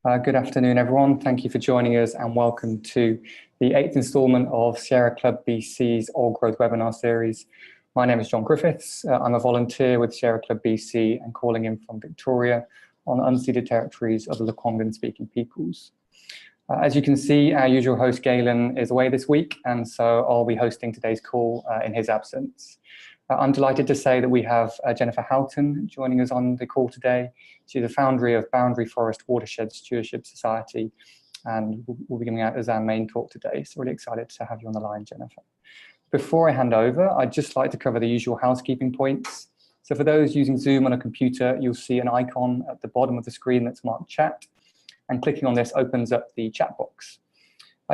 Good afternoon, everyone. Thank you for joining us and welcome to the 8th instalment of Sierra Club BC's Old Growth webinar series. My name is John Griffiths. I'm a volunteer with Sierra Club BC and calling in from Victoria on unceded territories of the Lekwungen-speaking peoples. As you can see, our usual host Galen is away this week, and so I'll be hosting today's call in his absence. I'm delighted to say that we have Jennifer Houghton joining us on the call today. She's the founder of Boundary Forest Watershed Stewardship Society, and we'll be giving out as our main talk today. So really excited to have you on the line, Jennifer. Before I hand over, I'd just like to cover the usual housekeeping points. So for those using Zoom on a computer, you'll see an icon at the bottom of the screen that's marked chat, and clicking on this opens up the chat box.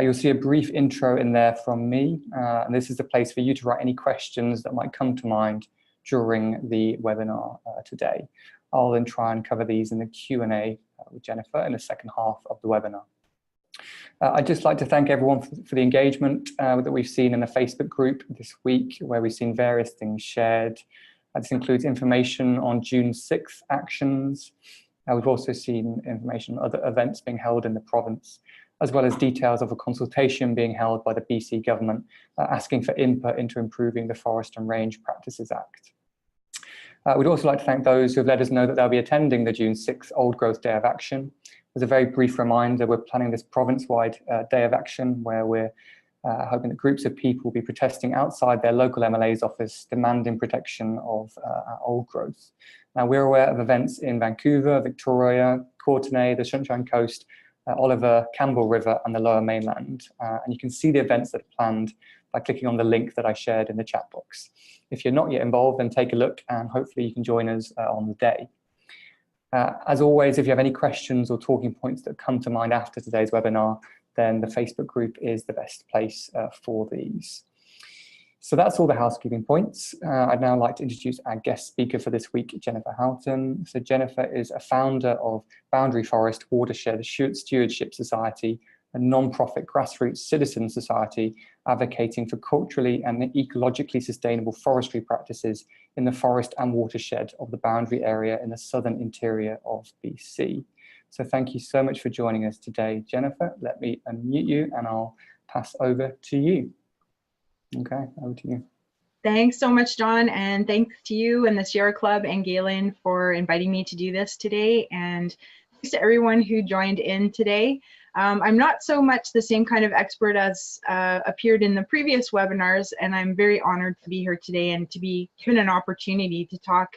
You'll see a brief intro in there from me, and this is the place for you to write any questions that might come to mind during the webinar today. I'll then try and cover these in the Q&A with Jennifer in the second half of the webinar. I'd just like to thank everyone for the engagement that we've seen in the Facebook group this week, where we've seen various things shared. This includes information on June 6th actions. We've also seen information on other events being held in the province, as well as details of a consultation being held by the BC government asking for input into improving the Forest and Range Practices Act. We'd also like to thank those who have let us know that they'll be attending the June 6th Old Growth Day of Action. As a very brief reminder, we're planning this province-wide Day of Action where we're hoping that groups of people will be protesting outside their local MLA's office, demanding protection of our old growth. Now, we're aware of events in Vancouver, Victoria, Courtenay, the Sunshine Coast, Oliver, Campbell River and the Lower Mainland. And you can see the events that are planned by clicking on the link that I shared in the chat box. If you're not yet involved, then take a look and hopefully you can join us on the day. As always, if you have any questions or talking points that come to mind after today's webinar, then the Facebook group is the best place for these. So that's all the housekeeping points. I'd now like to introduce our guest speaker for this week, Jennifer Houghton. So Jennifer is a founder of Boundary Forest Watershed Stewardship Society, a non-profit grassroots citizen society advocating for culturally and ecologically sustainable forestry practices in the forest and watershed of the boundary area in the southern interior of BC. So thank you so much for joining us today, Jennifer. Let me unmute you and I'll pass over to you. Okay, over to you. Thanks so much, John, and thanks to you and the Sierra Club and Galen for inviting me to do this today, and thanks to everyone who joined in today. I'm not so much the same kind of expert as appeared in the previous webinars, and I'm very honored to be here today and to be given an opportunity to talk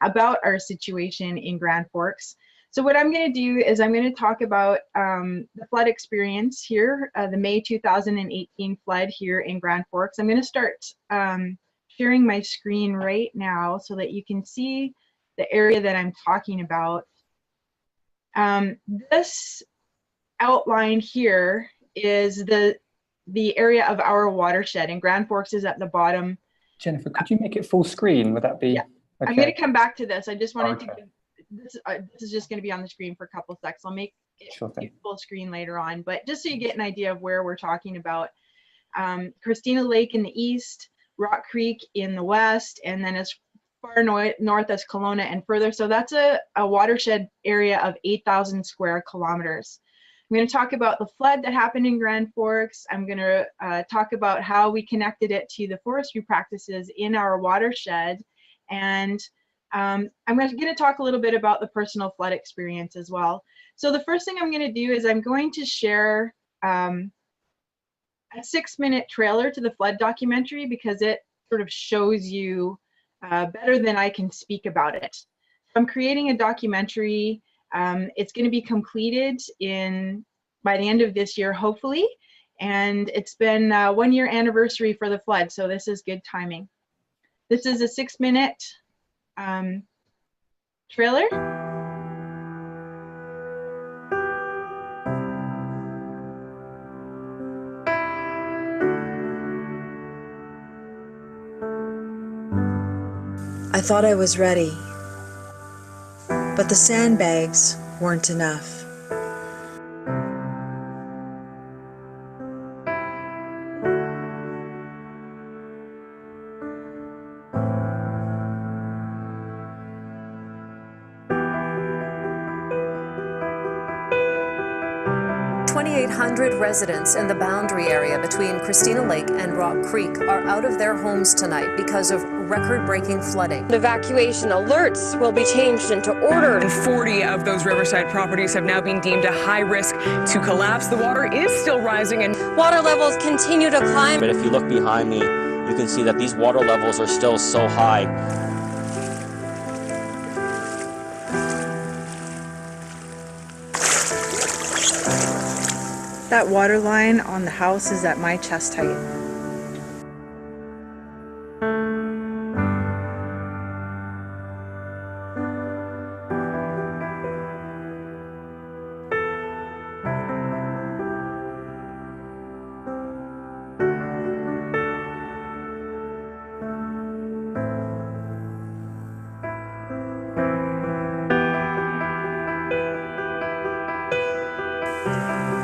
about our situation in Grand Forks. So what I'm going to do is I'm going to talk about the flood experience here, the May 2018 flood here in Grand Forks. I'm going to start sharing my screen right now so that you can see the area that I'm talking about. This outline here is the area of our watershed, and Grand Forks is at the bottom. Jennifer, could you make it full screen? Would that be? Yeah. Okay. I'm going to come back to this. I just wanted to give this is just going to be on the screen for a couple seconds. I'll make it full screen later on, but just so you get an idea of where we're talking about. Christina Lake in the east, Rock Creek in the west, and then as far north as Kelowna and further. So that's a watershed area of 8,000 square kilometers. I'm going to talk about the flood that happened in Grand Forks. I'm going to talk about how we connected it to the forestry practices in our watershed, and I'm going to talk a little bit about the personal flood experience as well. So the first thing I'm going to do is I'm going to share a 6-minute trailer to the flood documentary because it sort of shows you better than I can speak about it. I'm creating a documentary. It's going to be completed by the end of this year, hopefully, and it's been 1-year anniversary for the flood, so this is good timing. This is a 6-minute trailer. I thought I was ready, but the sandbags weren't enough. 2,800 residents in the boundary area between Christina Lake and Rock Creek are out of their homes tonight because of record-breaking flooding. Evacuation alerts will be changed into order. And 40 of those riverside properties have now been deemed a high risk to collapse. The water is still rising and water levels continue to climb. But if you look behind me, you can see that these water levels are still so high. That water line on the house is at my chest height.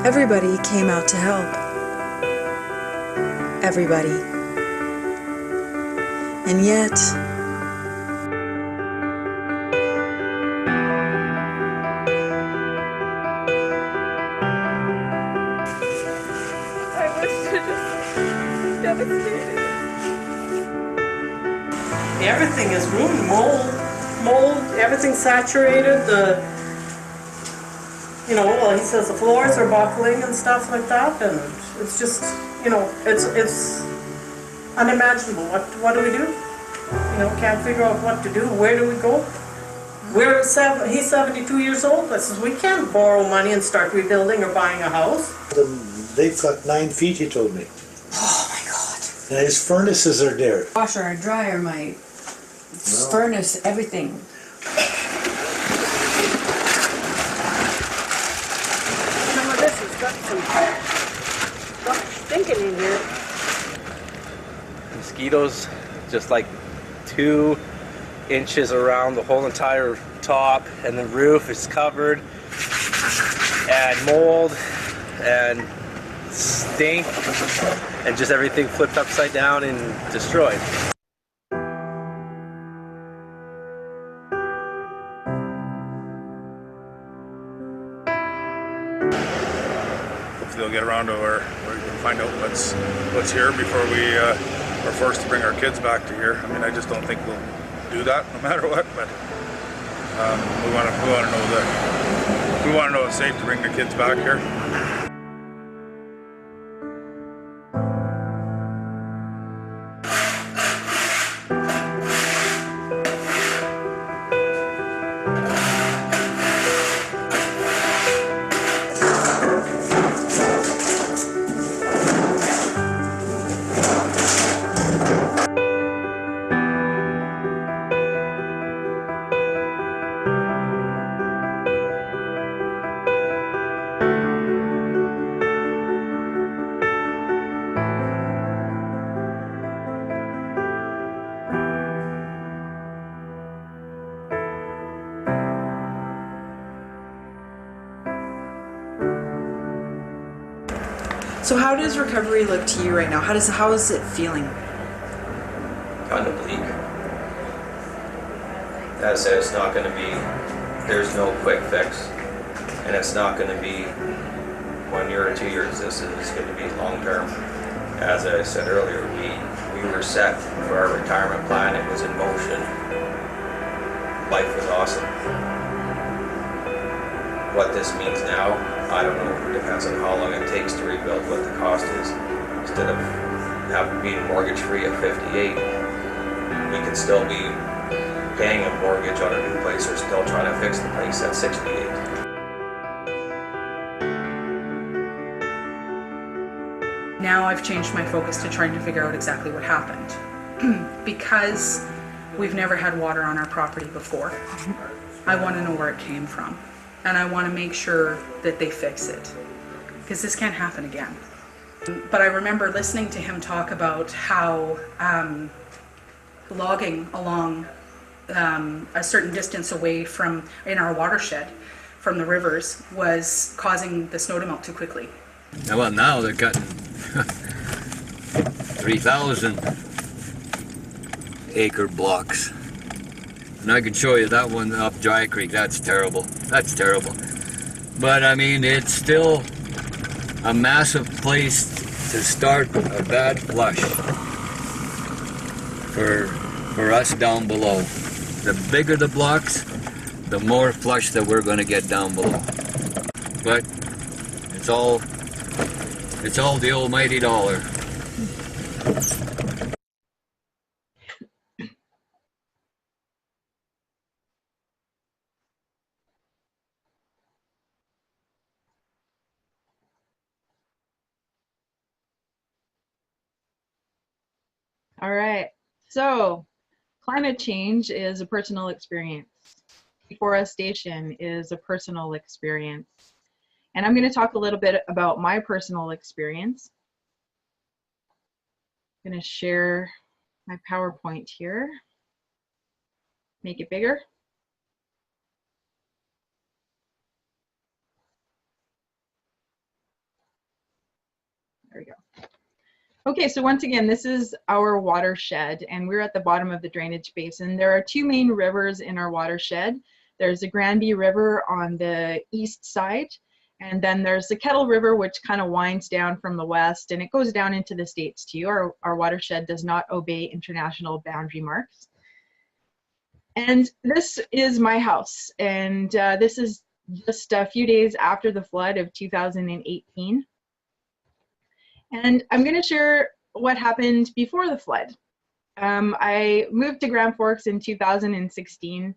Everybody came out to help. Everybody. And yet, I was just devastated. Everything is ruined. Mold, everything's saturated. He says the floors are buckling and stuff like that, and it's just, it's unimaginable. What do we do? Can't figure out what to do. Where do we go? He's 72 years old. I says, we can't borrow money and start rebuilding or buying a house. The lake got 9 feet, he told me. Oh my God. And his furnaces are there. Washer, dryer, my furnace, everything. Stinking in here. Mosquitoes just like 2 inches around the whole entire top, and the roof is covered, and mold and stink, and just everything flipped upside down and destroyed. They'll get around to where we can find out what's here before we are forced to bring our kids back to here. I mean, I just don't think we'll do that no matter what. But we want to know it's safe to bring the kids back here. So how does recovery look to you right now? How is it feeling? Kind of bleak. As I said, it's not going to be, there's no quick fix, and it's not going to be 1 year or 2 years. This is going to be long term. As I said earlier, we were set for our retirement plan. It was in motion. Life was awesome. What this means now, I don't know. It depends on how long it takes to rebuild, what the cost is. Instead of being mortgage free at 58, we could still be paying a mortgage on a new place or still trying to fix the place at 68. Now I've changed my focus to trying to figure out exactly what happened. Because we've never had water on our property before, I want to know where it came from. And I want to make sure that they fix it, because this can't happen again. But I remember listening to him talk about how logging along a certain distance away from, in our watershed, from the rivers was causing the snow to melt too quickly. Well, now they're cutting 3,000 acre blocks. And I can show you that one up Dry Creek. That's terrible. That's terrible. But I mean, it's still a massive place to start a bad flush for us down below. The bigger the blocks, the more flush that we're going to get down below. But it's all the almighty dollar. All right, so climate change is a personal experience. Deforestation is a personal experience. And I'm going to talk a little bit about my personal experience. I'm going to share my PowerPoint here. Make it bigger. There we go. Okay, so once again, this is our watershed, and we're at the bottom of the drainage basin. There are two main rivers in our watershed. There's the Granby River on the east side, and then there's the Kettle River, which kind of winds down from the west, and it goes down into the States too. Our watershed does not obey international boundary marks. And this is my house, and this is just a few days after the flood of 2018. And I'm going to share what happened before the flood. I moved to Grand Forks in 2016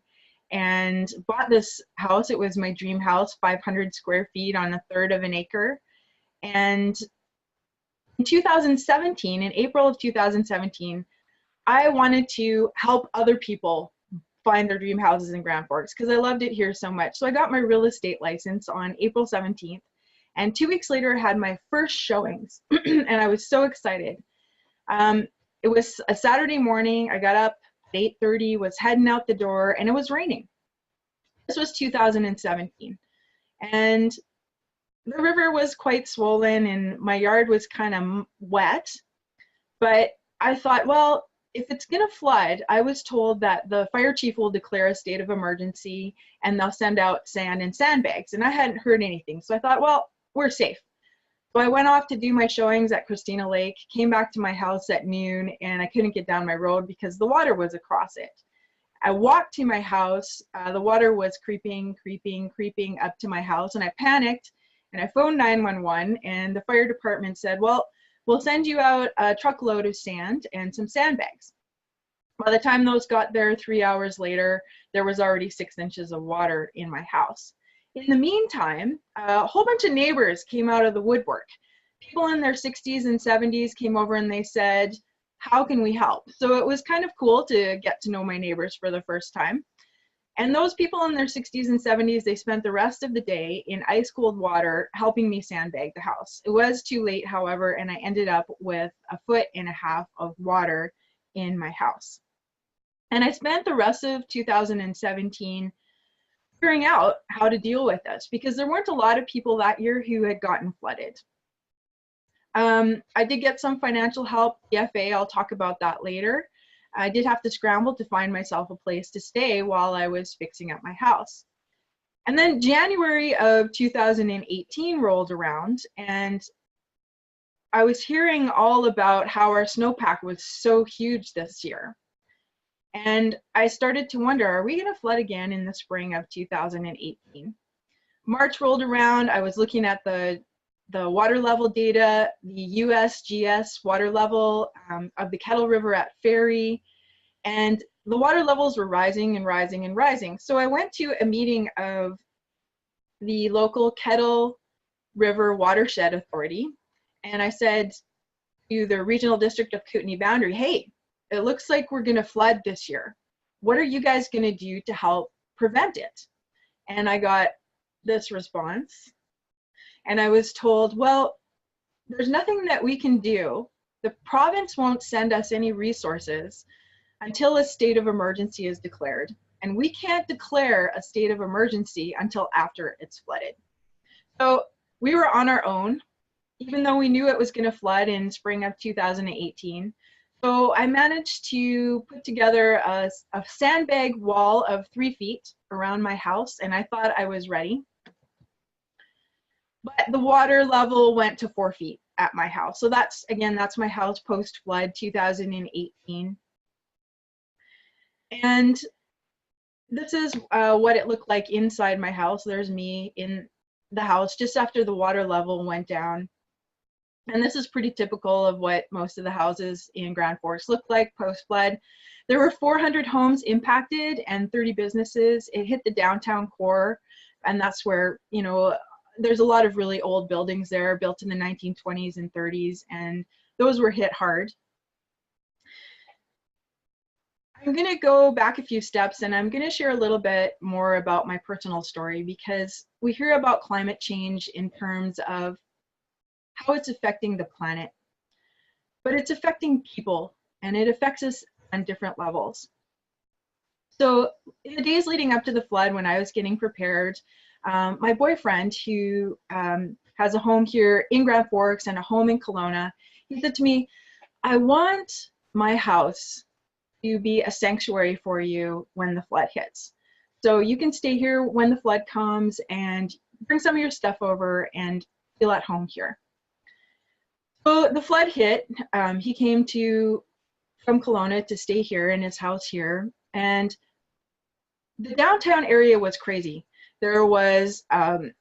and bought this house. It was my dream house, 500 square feet on 1/3 of an acre. And in 2017, in April of 2017, I wanted to help other people find their dream houses in Grand Forks because I loved it here so much. So I got my real estate license on April 17th. And 2 weeks later, I had my first showings, and I was so excited. It was a Saturday morning. I got up at 8:30, was heading out the door, and it was raining. This was 2017. And the river was quite swollen, and my yard was kind of wet. But I thought, well, if it's going to flood, I was told that the fire chief will declare a state of emergency, and they'll send out sand and sandbags. And I hadn't heard anything. So I thought, well, we're safe. So I went off to do my showings at Christina Lake, came back to my house at noon, and I couldn't get down my road because the water was across it. I walked to my house, the water was creeping up to my house, and I panicked, and I phoned 911, and the fire department said, well, we'll send you out a truckload of sand and some sandbags. By the time those got there 3 hours later, there was already 6 inches of water in my house. In the meantime, a whole bunch of neighbors came out of the woodwork. People in their 60s and 70s came over and they said, how can we help? So it was kind of cool to get to know my neighbors for the first time. And those people in their 60s and 70s, they spent the rest of the day in ice cold water helping me sandbag the house. It was too late, however, and I ended up with 1.5 feet of water in my house. And I spent the rest of 2017 figuring out how to deal with this because there weren't a lot of people that year who had gotten flooded. I did get some financial help, EFA, I'll talk about that later. I did have to scramble to find myself a place to stay while I was fixing up my house. And then January of 2018 rolled around and I was hearing all about how our snowpack was so huge this year. And I started to wonder, are we going to flood again in the spring of 2018? March rolled around. I was looking at the water level data, the USGS water level of the Kettle River at Ferry, and the water levels were rising and rising and rising. So I went to a meeting of the local Kettle River Watershed Authority, and I said to the Regional District of Kootenay Boundary, hey, it looks like we're going to flood this year. What are you guys going to do to help prevent it? And I got this response. And I was told, well, there's nothing that we can do. The province won't send us any resources until a state of emergency is declared. And we can't declare a state of emergency until after it's flooded. So we were on our own, even though we knew it was going to flood in spring of 2018. So I managed to put together a sandbag wall of 3 feet around my house, and I thought I was ready. But the water level went to 4 feet at my house. So that's my house post-flood 2018. And this is what it looked like inside my house. There's me in the house just after the water level went down. And this is pretty typical of what most of the houses in Grand Forks look like post-flood. There were 400 homes impacted and 30 businesses. It hit the downtown core, and that's where, you know, there's a lot of really old buildings there built in the 1920s and 30s, and those were hit hard. I'm going to go back a few steps, and I'm going to share a little bit more about my personal story, because we hear about climate change in terms of how it's affecting the planet, but it's affecting people, and it affects us on different levels. So in the days leading up to the flood, when I was getting prepared, my boyfriend, who has a home here in Grand Forks and a home in Kelowna, he said to me, I want my house to be a sanctuary for you when the flood hits. So you can stay here when the flood comes and bring some of your stuff over and feel at home here. So the flood hit. He came from Kelowna to stay here in his house here, and the downtown area was crazy. There was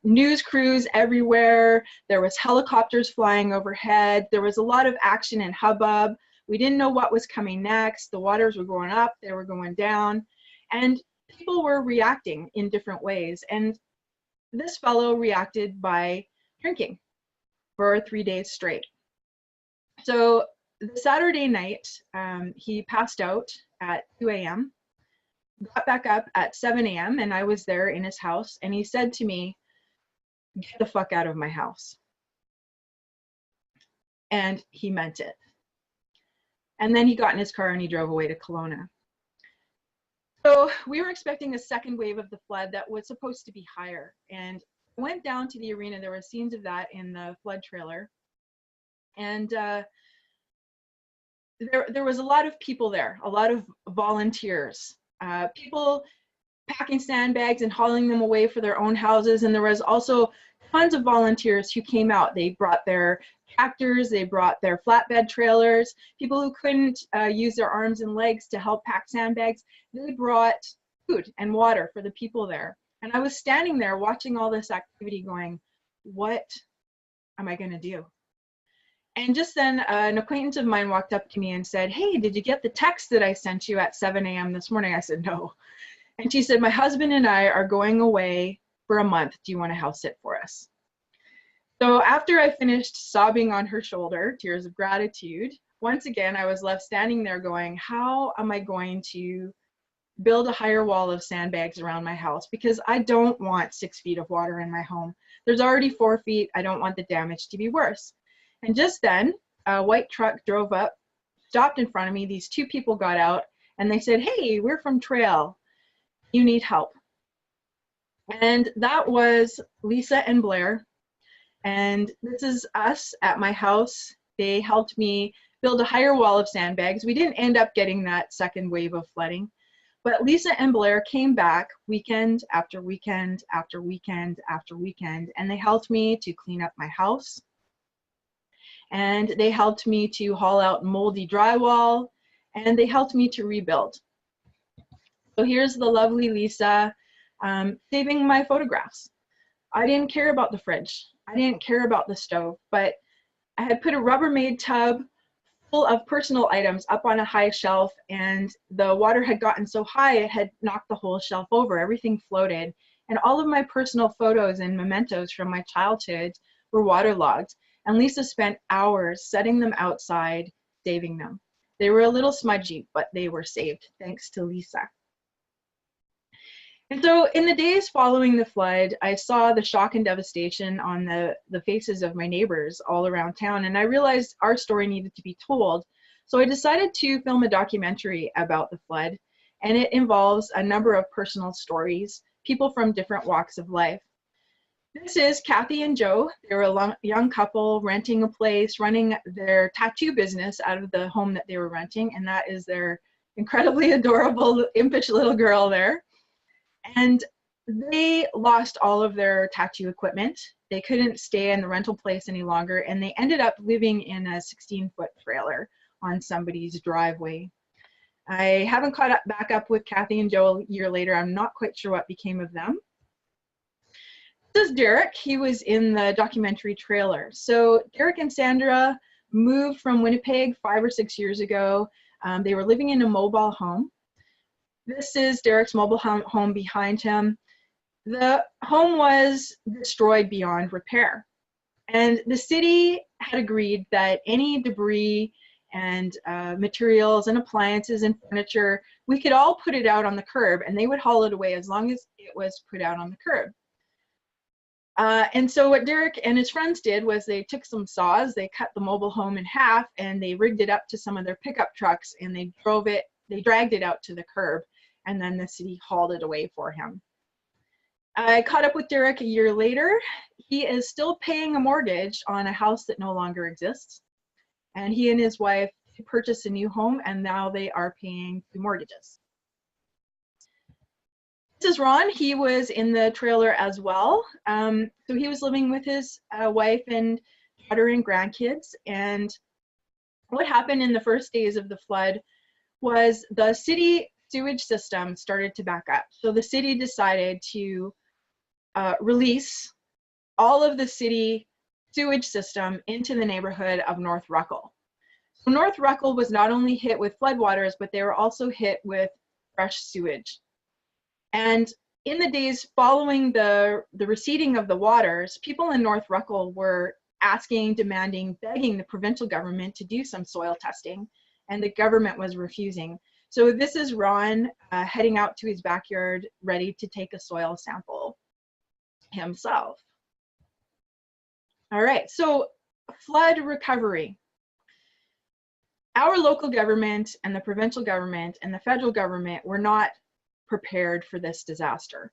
news crews everywhere. There was helicopters flying overhead. There was a lot of action and hubbub. We didn't know what was coming next. The waters were going up, they were going down, and people were reacting in different ways. And this fellow reacted by drinking for 3 days straight. So the Saturday night, he passed out at 2 a.m., got back up at 7 a.m., and I was there in his house, and he said to me, "Get the fuck out of my house." And he meant it. And then he got in his car and he drove away to Kelowna. So we were expecting a second wave of the flood that was supposed to be higher. And I went down to the arena. There were scenes of that in the flood trailer. And there was a lot of people there, a lot of volunteers, people packing sandbags and hauling them away for their own houses. And there was also tons of volunteers who came out. They brought their tractors, they brought their flatbed trailers. People who couldn't use their arms and legs to help pack sandbags, they brought food and water for the people there. And I was standing there watching all this activity going, what am I going to do? And just then an acquaintance of mine walked up to me and said, "Hey, did you get the text that I sent you at 7 a.m. this morning?" I said, "No." And she said, "My husband and I are going away for a month. Do you want to house sit for us?" So after I finished sobbing on her shoulder, tears of gratitude, once again, I was left standing there going, how am I going to build a higher wall of sandbags around my house? Because I don't want 6 feet of water in my home. There's already 4 feet. I don't want the damage to be worse. And just then, a white truck drove up, stopped in front of me. These two people got out and they said, "Hey, we're from Trail. You need help." And that was Lisa and Blair. And this is us at my house. They helped me build a higher wall of sandbags. We didn't end up getting that second wave of flooding, but Lisa and Blair came back weekend after weekend after weekend after weekend, and they helped me to clean up my house. And they helped me to haul out moldy drywall, and they helped me to rebuild. So here's the lovely Lisa saving my photographs. I didn't care about the fridge. I didn't care about the stove, but I had put a Rubbermaid tub full of personal items up on a high shelf, and the water had gotten so high it had knocked the whole shelf over. Everything floated, and all of my personal photos and mementos from my childhood were waterlogged. And Lisa spent hours setting them outside, saving them. They were a little smudgy, but they were saved, thanks to Lisa. And so in the days following the flood, I saw the shock and devastation on the faces of my neighbors all around town, and I realized our story needed to be told. So I decided to film a documentary about the flood, and it involves a number of personal stories, people from different walks of life. This is Kathy and Joe. They were a young couple renting a place, running their tattoo business out of the home that they were renting, and that is their incredibly adorable, impish little girl there. And they lost all of their tattoo equipment. They couldn't stay in the rental place any longer, and they ended up living in a 16-foot trailer on somebody's driveway. I haven't caught up back up with Kathy and Joe a year later. I'm not quite sure what became of them. This is Derek. He was in the documentary trailer. So Derek and Sandra moved from Winnipeg 5 or 6 years ago. They were living in a mobile home. This is Derek's mobile home behind him. The home was destroyed beyond repair. And the city had agreed that any debris and materials and appliances and furniture, we could all put it out on the curb and they would haul it away as long as it was put out on the curb. And so what Derek and his friends did was they took some saws, they cut the mobile home in half, and they rigged it up to some of their pickup trucks, and they dragged it out to the curb, and then the city hauled it away for him. I caught up with Derek a year later. He is still paying a mortgage on a house that no longer exists. And he and his wife purchased a new home, and now they are paying 2 mortgages. This is Ron. He was in the trailer as well. So he was living with his wife and daughter and grandkids. And what happened in the first days of the flood was the city sewage system started to back up. So the city decided to release all of the city sewage system into the neighborhood of North Ruckle. So North Ruckle was not only hit with floodwaters, but they were also hit with fresh sewage. And in the days following the receding of the waters, people in North Ruckle were asking, demanding, begging the provincial government to do some soil testing, and the government was refusing. So this is Ron heading out to his backyard, ready to take a soil sample himself. All right, so flood recovery. Our local government and the provincial government and the federal government were not prepared for this disaster.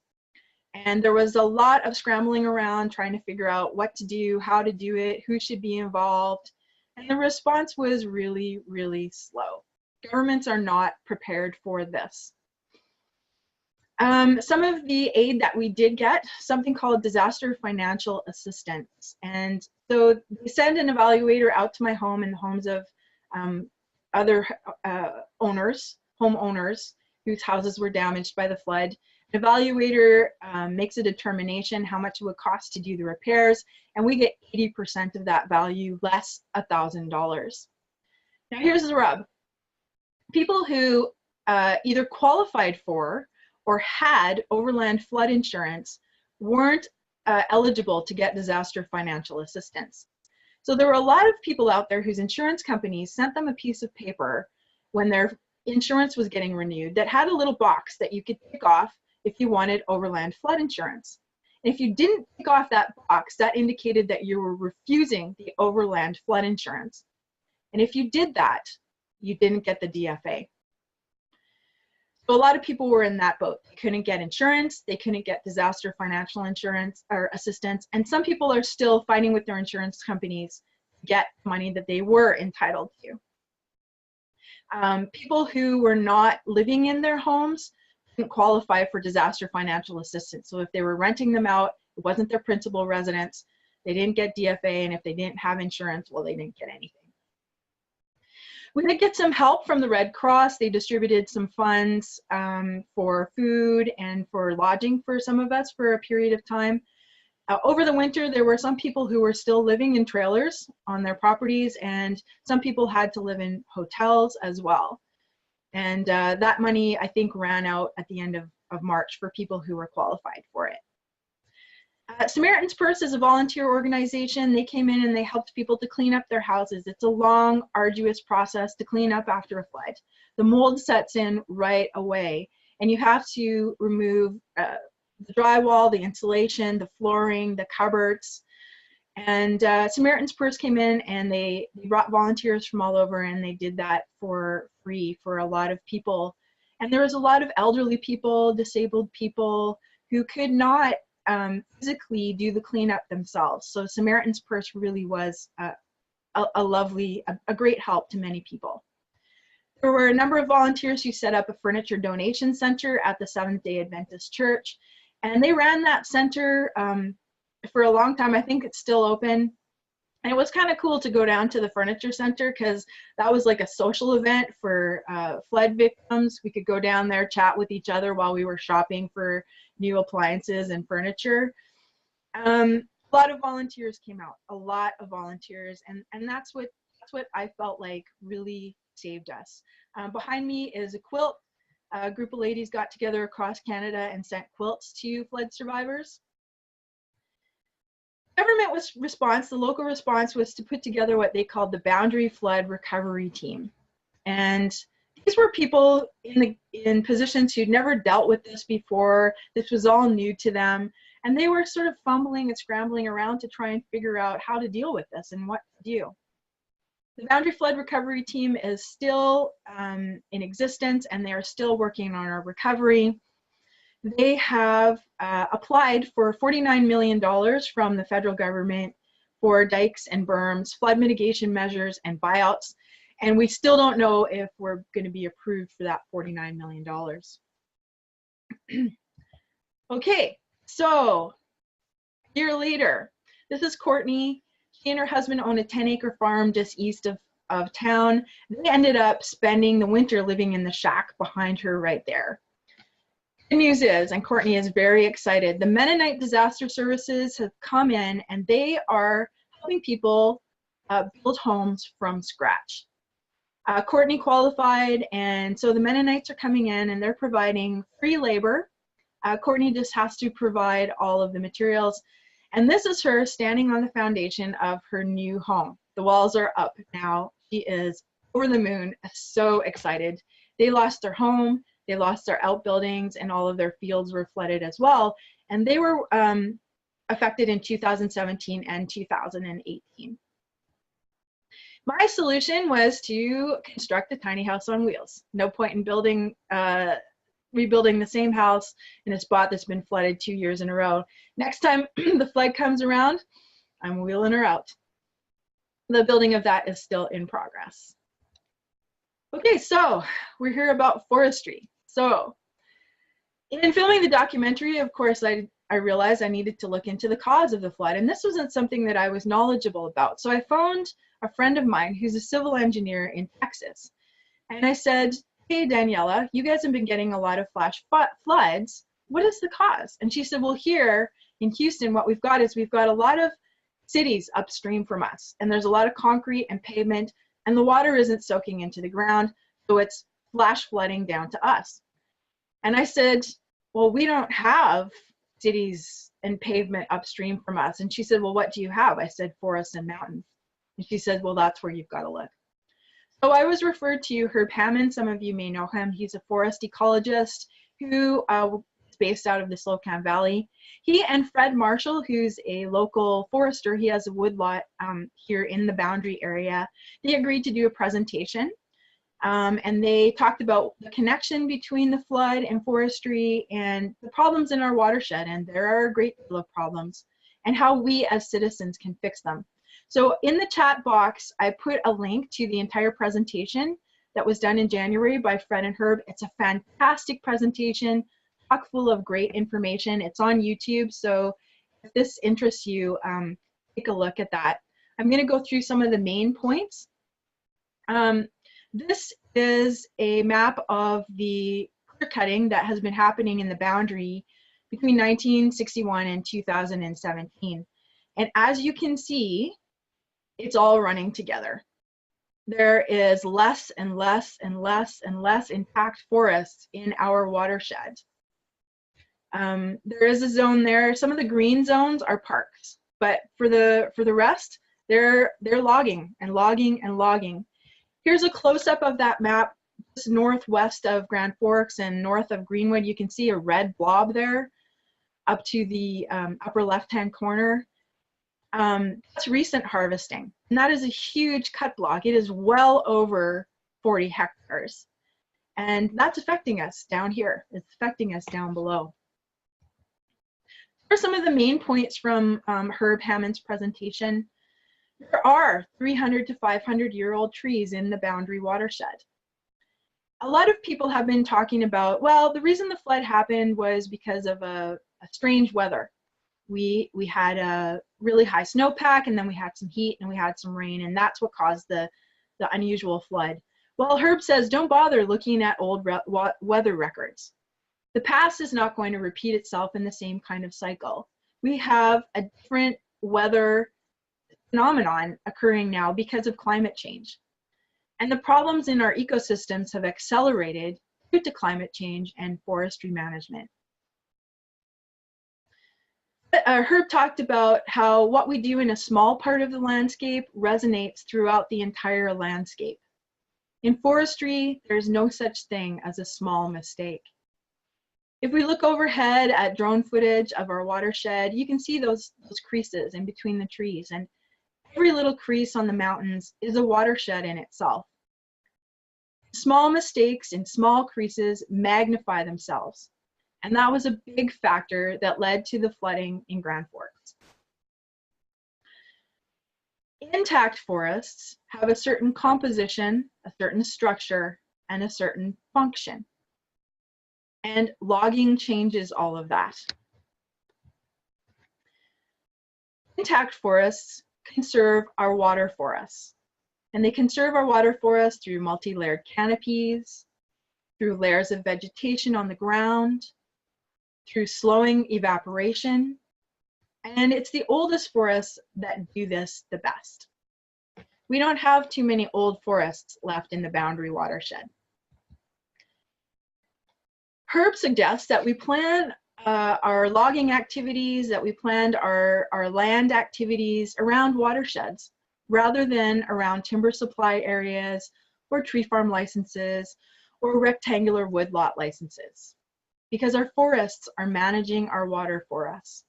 And there was a lot of scrambling around trying to figure out what to do, how to do it, who should be involved. And the response was really, really slow. Governments are not prepared for this. Some of the aid that we did get, something called disaster financial assistance. And so they send an evaluator out to my home and the homes of other homeowners whose houses were damaged by the flood. An evaluator makes a determination how much it would cost to do the repairs, and we get 80% of that value, less $1,000. Now here's the rub. People who either qualified for or had overland flood insurance weren't eligible to get disaster financial assistance. So there were a lot of people out there whose insurance companies sent them a piece of paper when their insurance was getting renewed that had a little box that you could tick off if you wanted overland flood insurance. And if you didn't tick off that box, that indicated that you were refusing the overland flood insurance. And if you did that, you didn't get the DFA. So a lot of people were in that boat. They couldn't get insurance, they couldn't get disaster financial insurance or assistance, and some people are still fighting with their insurance companies to get money that they were entitled to. People who were not living in their homes didn't qualify for disaster financial assistance. So if they were renting them out, it wasn't their principal residence, they didn't get DFA, and if they didn't have insurance, well, they didn't get anything. We did get some help from the Red Cross. They distributed some funds for food and for lodging for some of us for a period of time. Over the winter, there were some people who were still living in trailers on their properties, and some people had to live in hotels as well. And that money, I think, ran out at the end of March for people who were qualified for it. Samaritan's Purse is a volunteer organization. They came in and they helped people to clean up their houses. It's a long, arduous process to clean up after a flood. The mold sets in right away, and you have to remove the drywall, the insulation, the flooring, the cupboards. And Samaritan's Purse came in and they brought volunteers from all over, and they did that for free for a lot of people. And there was a lot of elderly people, disabled people who could not physically do the cleanup themselves. So Samaritan's Purse really was a great help to many people. There were a number of volunteers who set up a furniture donation center at the Seventh-day Adventist Church. And they ran that center for a long time. I think it's still open. And it was kind of cool to go down to the furniture center because that was like a social event for flood victims. We could go down there, chat with each other while we were shopping for new appliances and furniture. A lot of volunteers came out, a lot of volunteers, and that's what I felt like really saved us. Behind me is a quilt. A group of ladies got together across Canada and sent quilts to flood survivors. Government response, the local response was to put together what they called the Boundary Flood Recovery Team. And these were people in positions who'd never dealt with this before. This was all new to them. And they were sort of fumbling and scrambling around to try and figure out how to deal with this and what to do. The Boundary Flood Recovery Team is still in existence, and they are still working on our recovery. They have applied for $49 million from the federal government for dikes and berms, flood mitigation measures, and buyouts. And we still don't know if we're going to be approved for that $49 million. Okay, so a year later, this is Courtney. She and her husband own a 10-acre farm just east of town. They ended up spending the winter living in the shack behind her right there. The news is, and Courtney is very excited, the Mennonite Disaster Services have come in and they are helping people build homes from scratch. Courtney qualified, and so the Mennonites are coming in and they're providing free labor. Courtney just has to provide all of the materials. And this is her standing on the foundation of her new home. The walls are up now. She is over the moon, so excited. They lost their home. They lost their outbuildings, and all of their fields were flooded as well. And they were affected in 2017 and 2018. My solution was to construct a tiny house on wheels. No point in rebuilding the same house in a spot that's been flooded 2 years in a row. Next time the flood comes around, I'm wheeling her out. The building of that is still in progress. Okay, so we're here about forestry. So in filming the documentary, of course, I realized I needed to look into the cause of the flood, and this wasn't something that I was knowledgeable about. So I phoned a friend of mine who's a civil engineer in Texas, and I said, hey, Daniela, you guys have been getting a lot of flash floods. What is the cause? And she said, well, here in Houston, what we've got is we've got a lot of cities upstream from us, and there's a lot of concrete and pavement, and the water isn't soaking into the ground, so it's flash flooding down to us. And I said, well, we don't have cities and pavement upstream from us. And she said, well, what do you have? I said, forests and mountains. And she said, well, that's where you've got to look. So I was referred to Herb Hammond. Some of you may know him. He's a forest ecologist who is based out of the Slocan Valley. He and Fred Marshall, who's a local forester, he has a woodlot here in the Boundary area. They agreed to do a presentation. And they talked about the connection between the flood and forestry and the problems in our watershed, and there are a great deal of problems, and how we as citizens can fix them. So in the chat box, I put a link to the entire presentation that was done in January by Fred and Herb. It's a fantastic presentation, chock full of great information. It's on YouTube, so if this interests you, take a look at that. I'm going to go through some of the main points. This is a map of the clear cutting that has been happening in the Boundary between 1961 and 2017. And as you can see, it's all running together. There is less and less and less and less intact forests in our watershed. There is a zone there. Some of the green zones are parks, but for the rest, they're logging and logging and logging. Here's a close-up of that map, just northwest of Grand Forks and north of Greenwood. You can see a red blob there up to the upper left-hand corner. That's recent harvesting, and that is a huge cut block. It is well over 40 hectares, and that's affecting us down here. It's affecting us down below. Here are some of the main points from Herb Hammond's presentation. There are 300 to 500-year-old trees in the Boundary watershed. A lot of people have been talking about, well, the reason the flood happened was because of a strange weather. We had a really high snowpack, and then we had some heat, and we had some rain, and that's what caused the unusual flood. Well, Herb says, don't bother looking at old weather records. The past is not going to repeat itself in the same kind of cycle. We have a different weather phenomenon occurring now because of climate change. And the problems in our ecosystems have accelerated due to climate change and forestry management. Herb talked about how what we do in a small part of the landscape resonates throughout the entire landscape. In forestry, there's no such thing as a small mistake. If we look overhead at drone footage of our watershed, you can see those creases in between the trees, and every little crease on the mountains is a watershed in itself. Small mistakes and small creases magnify themselves, and that was a big factor that led to the flooding in Grand Forks. Intact forests have a certain composition, a certain structure, and a certain function. And logging changes all of that. Intact forests conserve our water for us. And they conserve our water for us through multi-layered canopies, through layers of vegetation on the ground, through slowing evaporation. And it's the oldest forests that do this the best. We don't have too many old forests left in the Boundary watershed. Herb suggests that we plan our logging activities, that we planned our land activities around watersheds rather than around timber supply areas or tree farm licenses or rectangular woodlot licenses, because our forests are managing our water for us.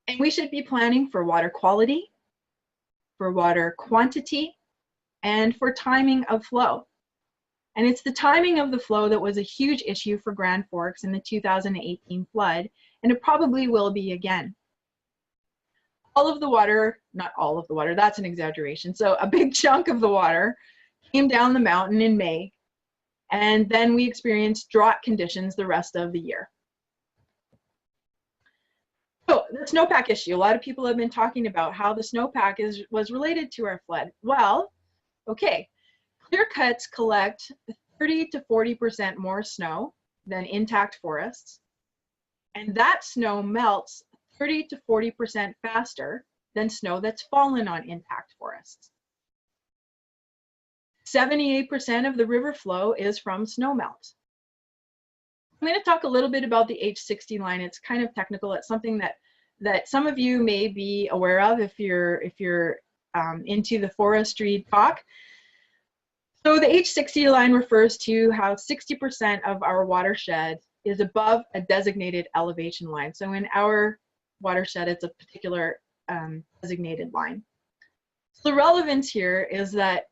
And we should be planning for water quality, for water quantity, and for timing of flow. And it's the timing of the flow that was a huge issue for Grand Forks in the 2018 flood, and it probably will be again. All of the water, not all of the water, that's an exaggeration. So a big chunk of the water came down the mountain in May, and then we experienced drought conditions the rest of the year. So the snowpack issue, a lot of people have been talking about how the snowpack was related to our flood. Well, okay, clearcuts collect 30 to 40% more snow than intact forests, and that snow melts 30 to 40% faster than snow that's fallen on intact forests. 78% of the river flow is from snowmelt. I'm going to talk a little bit about the H60 line. It's kind of technical. It's something that some of you may be aware of if you're into the forestry talk. So the H60 line refers to how 60% of our watershed is above a designated elevation line. So in our watershed, it's a particular designated line. So the relevance here is that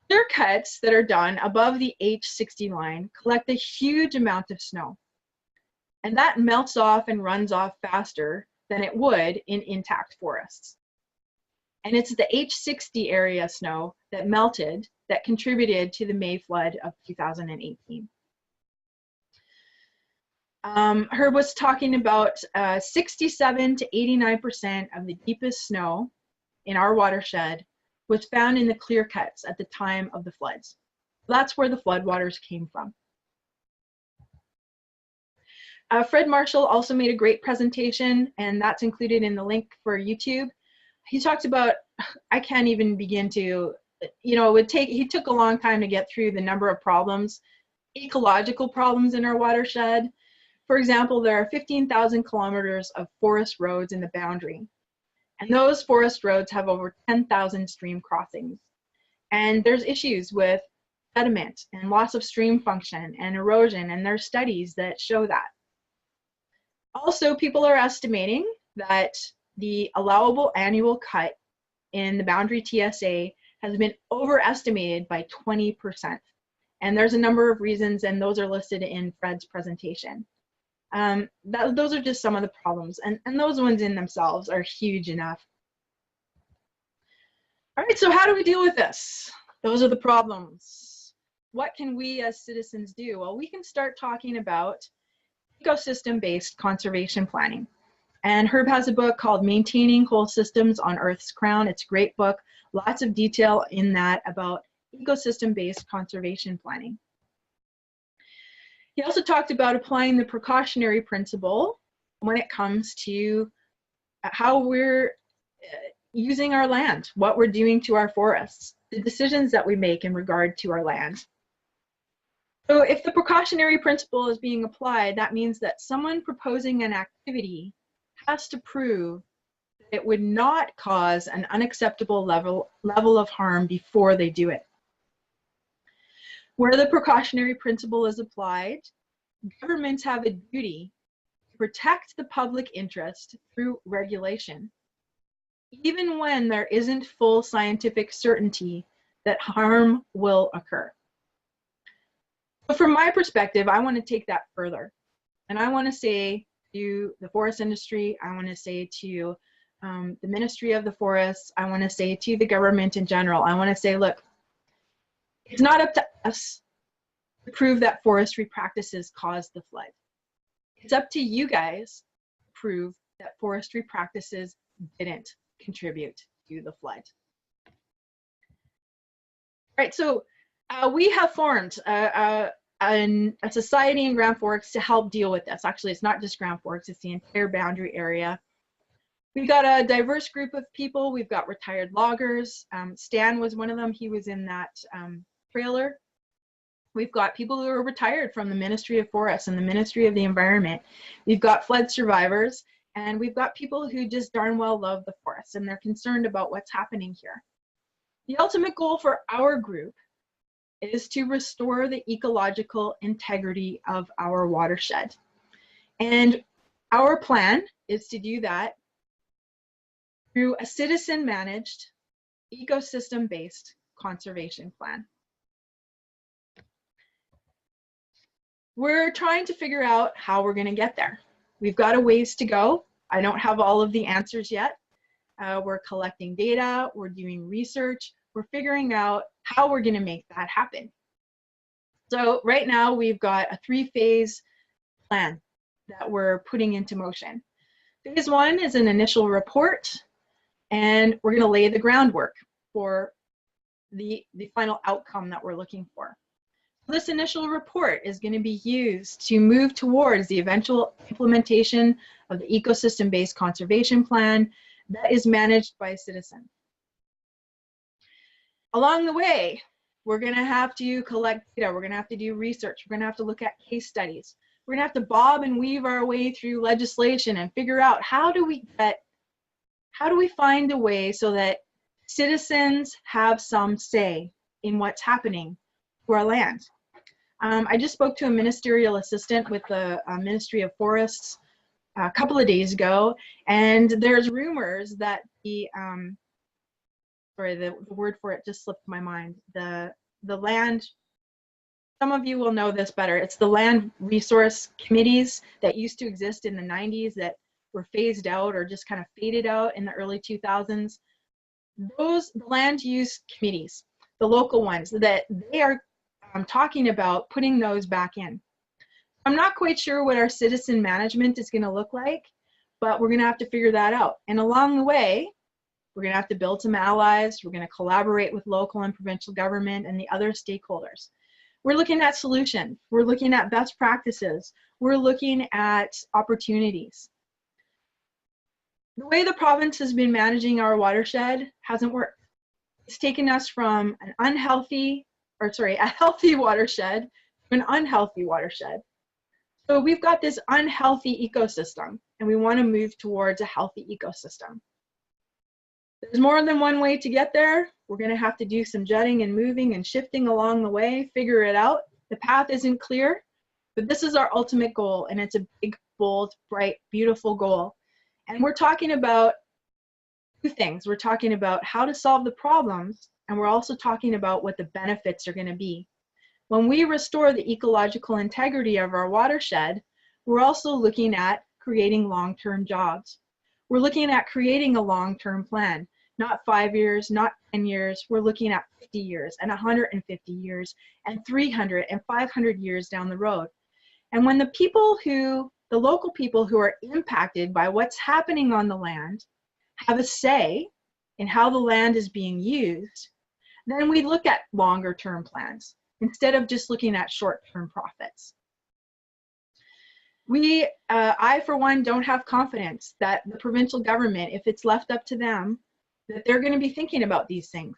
clear cuts that are done above the H60 line collect a huge amount of snow. And that melts off and runs off faster than it would in intact forests. And it's the H60 area snow that melted that contributed to the May flood of 2018. Herb was talking about 67 to 89% of the deepest snow in our watershed was found in the clear cuts at the time of the floods. That's where the floodwaters came from. Fred Marshall also made a great presentation, and that's included in the link for YouTube. He talked about, I can't even begin to, he took a long time to get through the number of problems, ecological problems in our watershed. For example, there are 15,000 kilometers of forest roads in the Boundary. And those forest roads have over 10,000 stream crossings. And there's issues with sediment and loss of stream function and erosion, and there's studies that show that. Also, people are estimating that the allowable annual cut in the Boundary TSA has been overestimated by 20%. And there's a number of reasons, and those are listed in Fred's presentation. Those are just some of the problems, and those ones in themselves are huge enough. All right, so how do we deal with this? Those are the problems. What can we as citizens do? Well, we can start talking about ecosystem-based conservation planning. And Herb has a book called Maintaining Whole Systems on Earth's Crown. It's a great book, lots of detail in that about ecosystem-based conservation planning. He also talked about applying the precautionary principle when it comes to how we're using our land, what we're doing to our forests, the decisions that we make in regard to our land. So if the precautionary principle is being applied, that means that someone proposing an activity has to prove that it would not cause an unacceptable level of harm before they do it. Where the precautionary principle is applied, governments have a duty to protect the public interest through regulation, even when there isn't full scientific certainty that harm will occur. So from my perspective, I want to take that further. And I want to say to the forest industry, I want to say to the Ministry of the Forests, I want to say to the government in general, I want to say, look, it's not up to us to prove that forestry practices caused the flood. It's up to you guys to prove that forestry practices didn't contribute to the flood. All right, so we have formed a society in Grand Forks to help deal with this. Actually, it's not just Grand Forks, it's the entire boundary area. We've got a diverse group of people. We've got retired loggers. Stan was one of them. He was in that trailer. We've got people who are retired from the Ministry of Forests and the Ministry of the Environment. We've got flood survivors, and we've got people who just darn well love the forests and they're concerned about what's happening here. The ultimate goal for our group is to restore the ecological integrity of our watershed. And our plan is to do that through a citizen-managed, ecosystem-based conservation plan. We're trying to figure out how we're going to get there. We've got a ways to go. I don't have all of the answers yet. We're collecting data, we're doing research, we're figuring out how we're going to make that happen. So right now we've got a 3-phase plan that we're putting into motion. Phase 1 is an initial report, and we're going to lay the groundwork for the final outcome that we're looking for. This initial report is going to be used to move towards the eventual implementation of the ecosystem-based conservation plan that is managed by a citizen. Along the way, we're going to have to collect data, we're going to have to do research, we're going to have to look at case studies, we're going to have to bob and weave our way through legislation and figure out how do we find a way so that citizens have some say in what's happening to our land. I just spoke to a ministerial assistant with the Ministry of Forests a couple of days ago, and there's rumors that the word for it just slipped my mind. The land, some of you will know this better, it's the land resource committees that used to exist in the 90s that were phased out or just kind of faded out in the early 2000s. Those land use committees, the local ones, that they are talking about putting those back in. I'm not quite sure what our citizen management is going to look like, but we're going to have to figure that out. And along the way, we're going to have to build some allies. We're going to collaborate with local and provincial government and the other stakeholders. We're looking at solutions. We're looking at best practices. We're looking at opportunities. The way the province has been managing our watershed hasn't worked. It's taken us from a healthy watershed to an unhealthy watershed. So we've got this unhealthy ecosystem, and we want to move towards a healthy ecosystem. There's more than one way to get there. We're going to have to do some jutting and moving and shifting along the way, figure it out. The path isn't clear, but this is our ultimate goal, and it's a big, bold, bright, beautiful goal. And we're talking about 2 things. We're talking about how to solve the problems, and we're also talking about what the benefits are going to be. When we restore the ecological integrity of our watershed, we're also looking at creating long-term jobs. We're looking at creating a long-term plan, not 5 years, not 10 years. We're looking at 50 years and 150 years and 300 and 500 years down the road. And when the local people who are impacted by what's happening on the land have a say in how the land is being used, then we look at longer term plans instead of just looking at short-term profits. I for one don't have confidence that the provincial government, if it's left up to them, that they're going to be thinking about these things.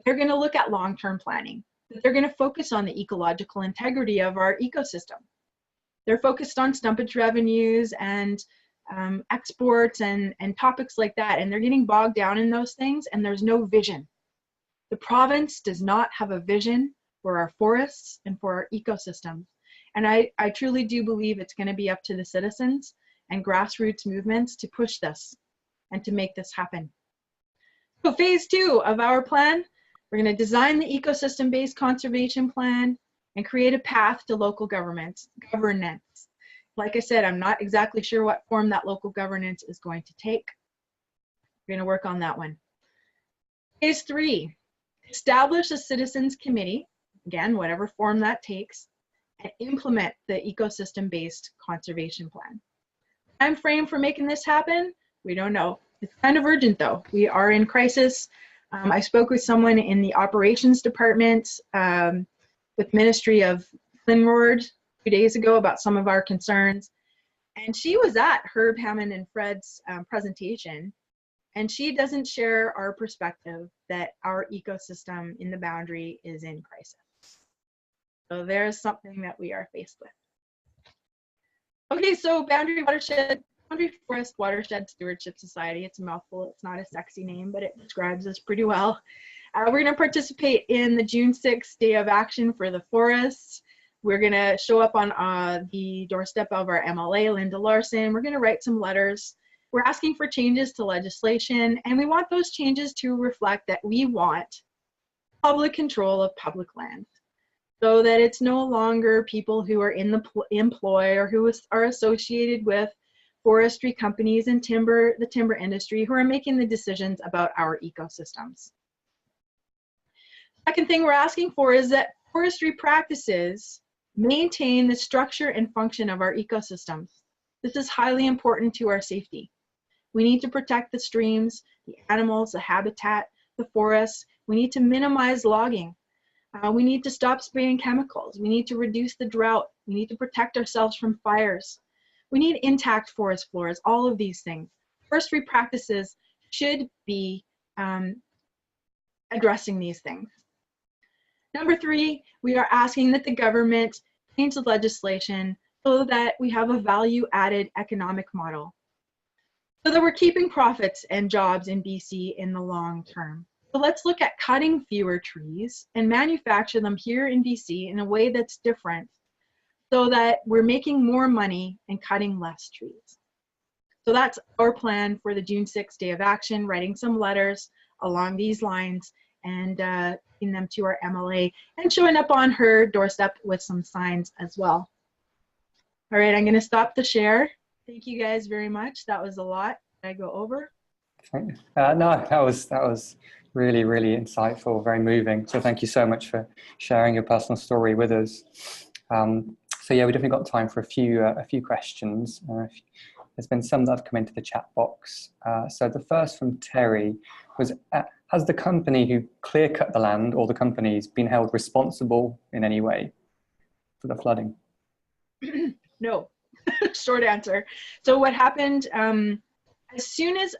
They're going to look at long-term planning, that they're going to focus on the ecological integrity of our ecosystem. They're focused on stumpage revenues and exports and topics like that, and they're getting bogged down in those things, and there's no vision. The province does not have a vision for our forests and for our ecosystems. And I truly do believe it's going to be up to the citizens and grassroots movements to push this and to make this happen. So phase 2 of our plan, we're going to design the ecosystem-based conservation plan and create a path to local governance. Like I said, I'm not exactly sure what form that local governance is going to take. We're going to work on that one. Phase 3, establish a citizens committee, again, whatever form that takes, and implement the ecosystem-based conservation plan. Time frame for making this happen, we don't know. It's kind of urgent though. We are in crisis. I spoke with someone in the operations department with Ministry of Flynn 2 days ago about some of our concerns. And she was at Herb Hammond and Fred's presentation, and she doesn't share our perspective that our ecosystem in the boundary is in crisis. So there's something that we are faced with. Okay, so Boundary Forest Watershed Stewardship Society. It's a mouthful. It's not a sexy name, but it describes us pretty well. We're going to participate in the June 6th Day of Action for the Forests. We're going to show up on the doorstep of our MLA, Linda Larson. We're going to write some letters. We're asking for changes to legislation, and we want those changes to reflect that we want public control of public land, so that it's no longer people who are in the employ or who are associated with forestry companies and the timber industry who are making the decisions about our ecosystems. Second thing we're asking for is that forestry practices maintain the structure and function of our ecosystems. This is highly important to our safety. We need to protect the streams, the animals, the habitat, the forests. We need to minimize logging. We need to stop spraying chemicals. We need to reduce the drought. We need to protect ourselves from fires. We need intact forest floors, all of these things. Forestry practices should be addressing these things. Number 3, we are asking that the government change the legislation so that we have a value-added economic model, so that we're keeping profits and jobs in BC in the long term. So let's look at cutting fewer trees and manufacture them here in BC in a way that's different, so that we're making more money and cutting less trees. So that's our plan for the June 6th Day of Action, writing some letters along these lines and taking them to our MLA and showing up on her doorstep with some signs as well. All right, I'm going to stop the share. Thank you guys very much. That was a lot. Did I go over? No, that was really, really insightful, very moving. So thank you so much for sharing your personal story with us. So yeah, we definitely got time for a few questions. There's been some that have come into the chat box. So the first from Terry was, has the company who clear cut the land or the companies been held responsible in any way for the flooding? No, short answer. So what happened, as soon as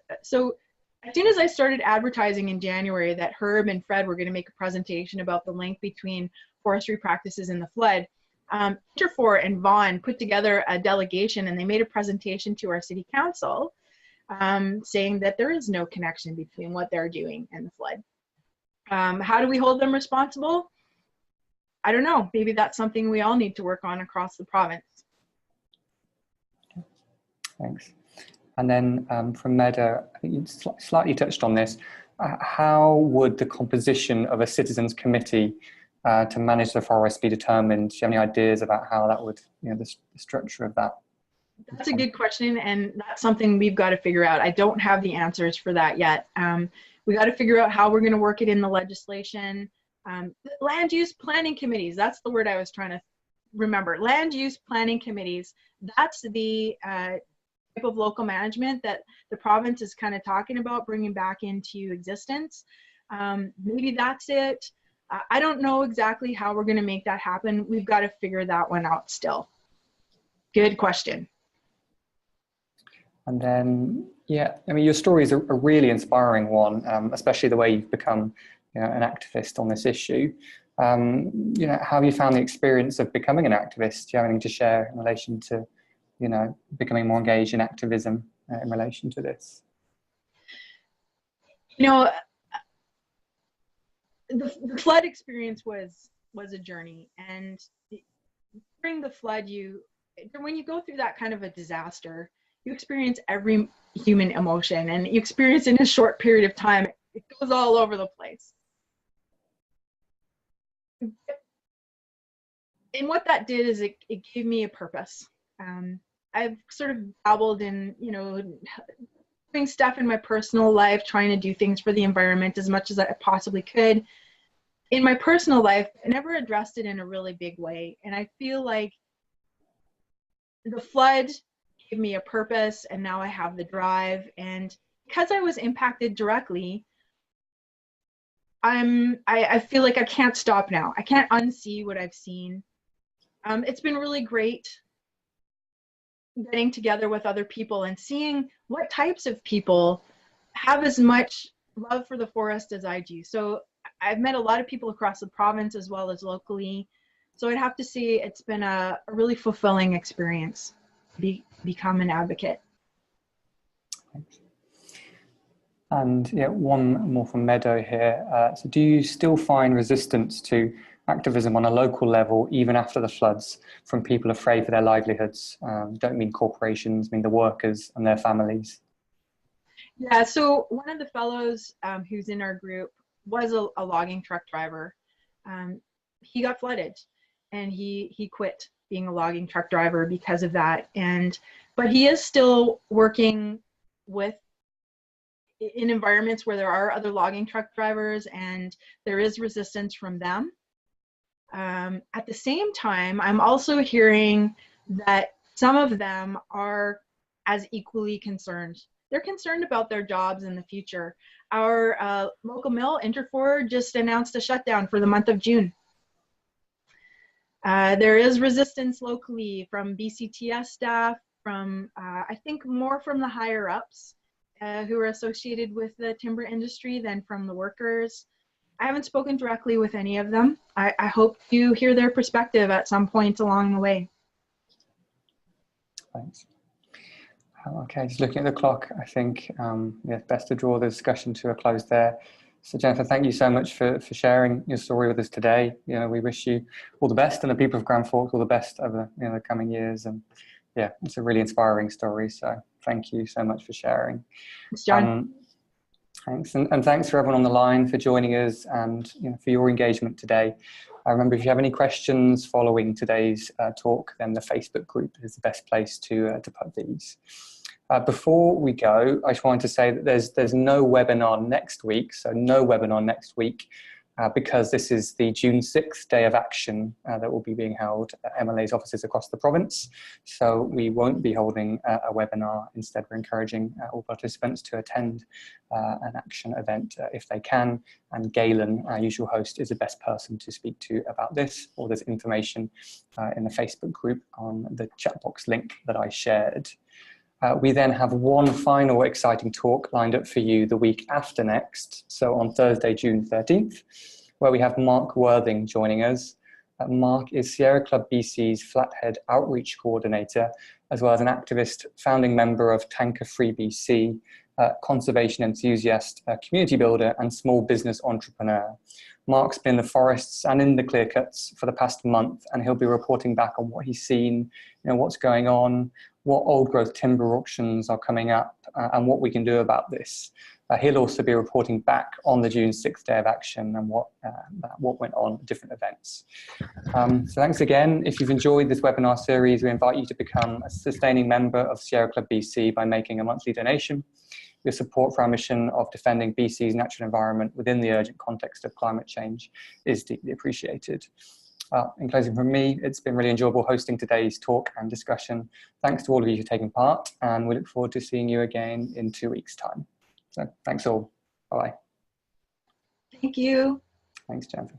I started advertising in January that Herb and Fred were going to make a presentation about the link between forestry practices and the flood, Interfor and Vaughan put together a delegation and they made a presentation to our city council saying that there is no connection between what they're doing and the flood. How do we hold them responsible? I don't know. Maybe that's something we all need to work on across the province. Thanks. And then from Meda, I think you slightly touched on this. How would the composition of a citizens committee to manage the forest be determined? Do you have any ideas about how that would, the structure of that? That's a good question, and that's something we've got to figure out. I don't have the answers for that yet. We got to figure out how we're going to work it in the legislation. Land use planning committees, that's the word I was trying to remember, land use planning committees, that's the type of local management that the province is kind of talking about bringing back into existence. Maybe that's it. I don't know exactly how we're going to make that happen. We've got to figure that one out still. Good question. And then, yeah, I mean, your story is a really inspiring one, especially the way you've become, you know, an activist on this issue. You know, how have you found the experience of becoming an activist? Do you have anything to share in relation to, you know, becoming more engaged in activism in relation to this? You know, the flood experience was a journey, and during the flood, when you go through that kind of a disaster, you experience every human emotion, and you experience in a short period of time. It goes all over the place. And what that did is it gave me a purpose. I've sort of dabbled in, you know, doing stuff in my personal life, trying to do things for the environment as much as I possibly could. In my personal life, I never addressed it in a really big way. And I feel like the flood gave me a purpose, and now I have the drive. And because I was impacted directly, I feel like I can't stop now. I can't unsee what I've seen. It's been really great getting together with other people and seeing what types of people have as much love for the forest as I do. So I've met a lot of people across the province as well as locally. So I'd have to say it's been a really fulfilling experience to become an advocate. Thanks. And yeah, one more from Meadow here. So do you still find resistance to activism on a local level, even after the floods, from people afraid for their livelihoods? Don't mean corporations, mean the workers and their families. Yeah, so one of the fellows who's in our group was a logging truck driver. He got flooded, and he quit being a logging truck driver because of that. But he is still working in environments where there are other logging truck drivers, and there is resistance from them. At the same time, I'm also hearing that some of them are as equally concerned. They're concerned about their jobs in the future. Our local mill, Interfor, just announced a shutdown for the month of June. There is resistance locally from BCTS staff, from I think more from the higher ups who are associated with the timber industry than from the workers. I haven't spoken directly with any of them. I hope to hear their perspective at some point along the way. Thanks. Okay, just looking at the clock, I think yeah, best to draw the discussion to a close there. So Jennifer, thank you so much for sharing your story with us today. You know, we wish you all the best, and the people of Grand Forks all the best over, you know, the coming years. And yeah, it's a really inspiring story. So thank you so much for sharing. Thanks, John. Thanks, and thanks for everyone on the line for joining us, and you know, for your engagement today. Remember, if you have any questions following today's talk, then the Facebook group is the best place to put these. Before we go, I just wanted to say that there's no webinar next week, so no webinar next week, because this is the June 6th Day of Action that will be being held at MLA's offices across the province. So we won't be holding a webinar. Instead, we're encouraging all participants to attend an action event if they can. And Galen, our usual host, is the best person to speak to about this. Or there's information in the Facebook group on the chat box link that I shared. We then have one final exciting talk lined up for you the week after next, so on Thursday, June 13th, where we have Mark Worthing joining us. Mark is Sierra Club BC's Flathead Outreach Coordinator, as well as an activist, founding member of Tanker Free BC, conservation enthusiast, community builder, and small business entrepreneur. Mark's been in the forests and in the clearcuts for the past month, and he'll be reporting back on what he's seen, you know, what's going on, what old growth timber auctions are coming up, and what we can do about this. He'll also be reporting back on the June 6th Day of Action and what went on at different events. So thanks again. If you've enjoyed this webinar series, we invite you to become a sustaining member of Sierra Club BC by making a monthly donation. Your support for our mission of defending BC's natural environment within the urgent context of climate change is deeply appreciated. In closing from me, it's been really enjoyable hosting today's talk and discussion. Thanks to all of you for taking part, and we look forward to seeing you again in 2 weeks' time. So thanks all. Bye. Thank you. Thanks, Jennifer.